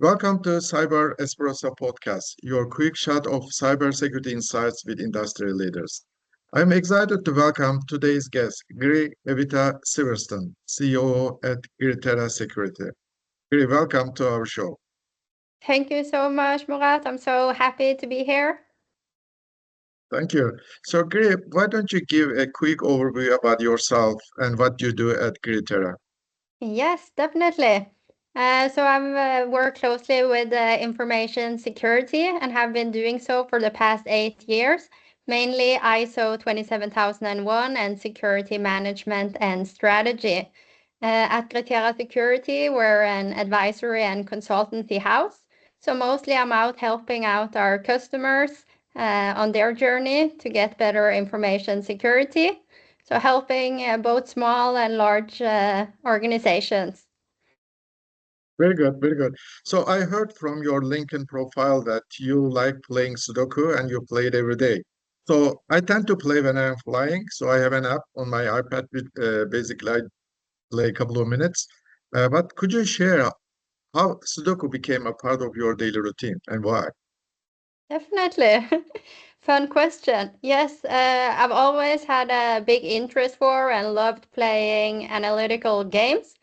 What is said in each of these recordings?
Welcome to Cyber Espresso podcast, your quick shot of cybersecurity insights with industry leaders. I'm excited to welcome today's guest, Giri Evita Silverstone, COO at Terra Security. Giri, welcome to our show. Thank you so much, Murat. I'm so happy to be here. Thank you. So, Giri, why don't you give a quick overview about yourself and what you do at Terra? Yes, definitely. So I've worked closely with information security and have been doing so for the past 8 years, mainly ISO 27001 and security management and strategy. At Terra Security, we're an advisory and consultancy house. So mostly I'm out helping out our customers on their journey to get better information security. So helping both small and large organizations. Very good, very good. So I heard from your LinkedIn profile that you like playing Sudoku and you play it every day. So I tend to play when I'm flying. So I have an app on my iPad with basically I play a couple of minutes. But could you share how Sudoku became a part of your daily routine and why? Definitely. Fun question. Yes, I've always had a big interest for and loved playing analytical games.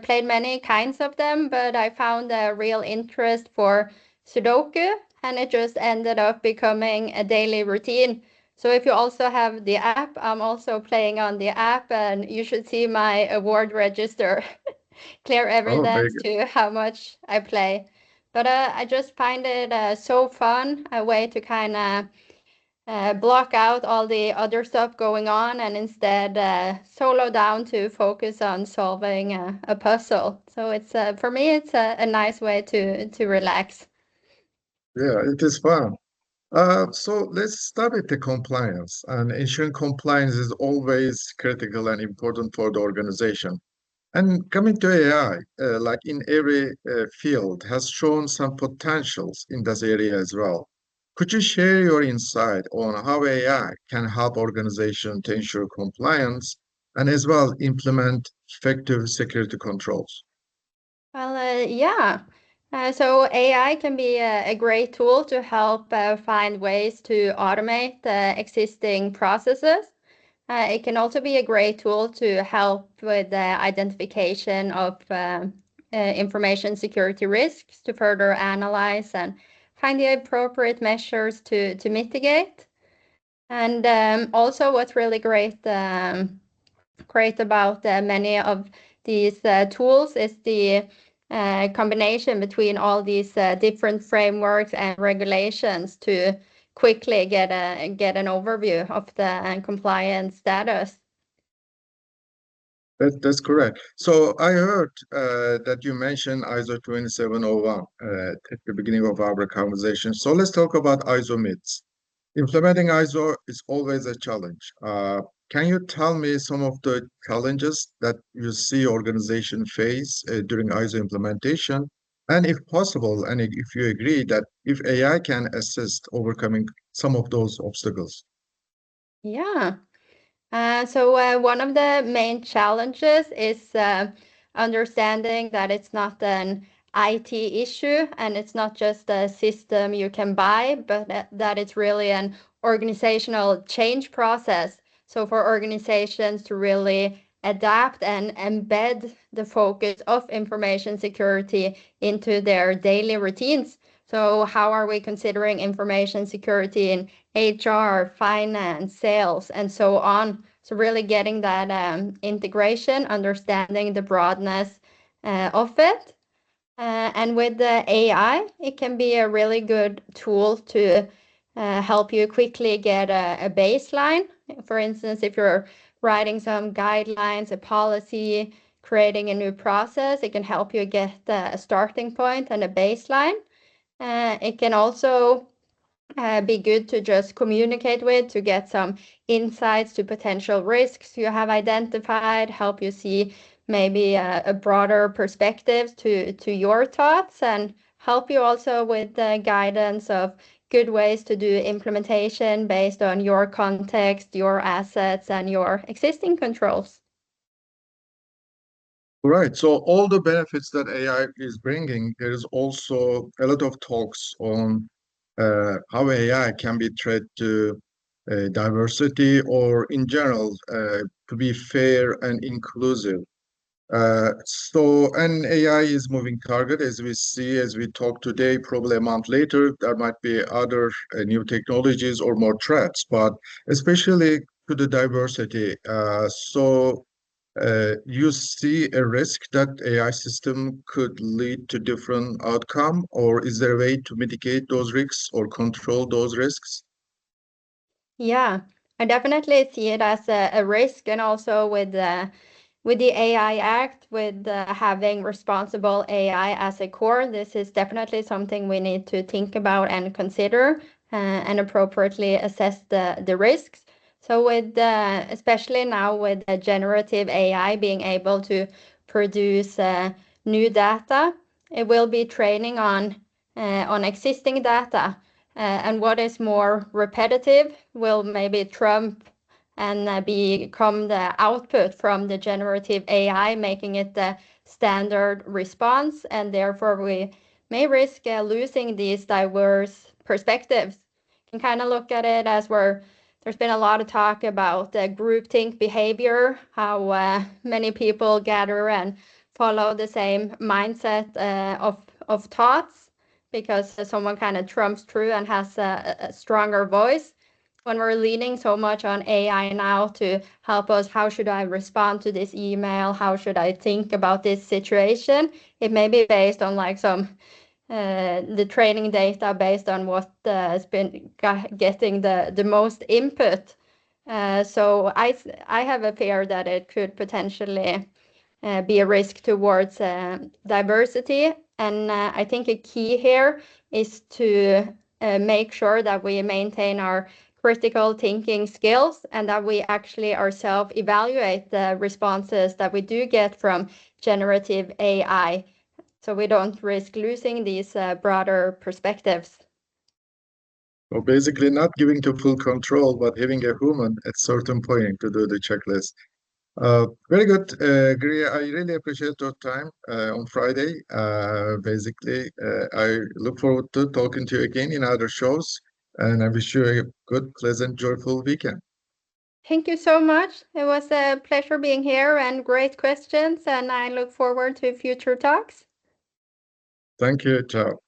Played many kinds of them, but I found a real interest for Sudoku, and it just ended up becoming a daily routine. So if you also have the app, I'm also playing on the app, and you should see my award register. Clear Oh, very evidence good. to how much I play. But I just find it so fun, a way to kind of block out all the other stuff going on and instead solo down to focus on solving a puzzle. So it's for me, it's a nice way to relax. Yeah, it is fun. So let's start with the compliance. And ensuring compliance is always critical and important for the organization. And coming to AI, like in every field, has shown some potentials in this area as well. Could you share your insight on how AI can help organizations to ensure compliance and as well implement effective security controls? Well, yeah. So AI can be a great tool to help find ways to automate existing processes. It can also be a great tool to help with the identification of information security risks to further analyze and find the appropriate measures to mitigate. And also what's really great about many of these tools is the combination between all these different frameworks and regulations to quickly get an overview of the compliance status. That's correct. So I heard that you mentioned ISO 2701 at the beginning of our conversation. So let's talk about ISO myths. Implementing ISO is always a challenge. Can you tell me some of the challenges that you see organization face during ISO implementation? And if possible, and if you agree that if AI can assist overcoming some of those obstacles. Yeah. So one of the main challenges is understanding that it's not an IT issue and it's not just a system you can buy, but that it's really an organizational change process. So for organizations to really adapt and embed the focus of information security into their daily routines. So how are we considering information security in HR, finance, sales, and so on? So really getting that integration, understanding the broadness of it. And with the AI, it can be a really good tool to help you quickly get a baseline. For instance, if you're writing some guidelines, a policy, creating a new process, it can help you get a starting point and a baseline. It can also be good to just communicate with to get some insights to potential risks you have identified, help you see maybe a broader perspective to your thoughts, and help you also with the guidance of good ways to do implementation based on your context, your assets, and your existing controls. Right. So all the benefits that AI is bringing, there is also a lot of talks on how AI can be threat to diversity or in general to be fair and inclusive. And AI is moving target as we see, as we talk today, probably a month later, there might be other new technologies or more threats, but especially to the diversity. You see a risk that AI system could lead to different outcome, or is there a way to mitigate those risks or control those risks? Yeah, I definitely see it as a risk, and also with the AI Act, with having responsible AI as a core, this is definitely something we need to think about and consider and appropriately assess the risks. So with especially now with generative AI being able to produce new data, it will be training on existing data. And what is more repetitive will maybe trump and become the output from the generative AI, making it the standard response, and therefore we may risk losing these diverse perspectives. You can kind of look at it as there's been a lot of talk about groupthink behavior, how many people gather and follow the same mindset of thoughts because someone kind of trumps through and has a stronger voice. When we're leaning so much on AI now to help us, how should I respond to this email? How should I think about this situation? It may be based on like some the training data based on what has been getting the most input. So I have a fear that it could potentially be a risk towards diversity. And I think a key here is to make sure that we maintain our critical thinking skills and that we actually ourselves evaluate the responses that we do get from generative AI so we don't risk losing these broader perspectives. So basically not giving to full control, but having a human at certain point to do the checklist. Very good, Gria. I really appreciate your time on Friday. I look forward to talking to you again in other shows, and I wish you a good, pleasant, joyful weekend. Thank you so much. It was a pleasure being here and great questions, and I look forward to future talks. Thank you. Ciao.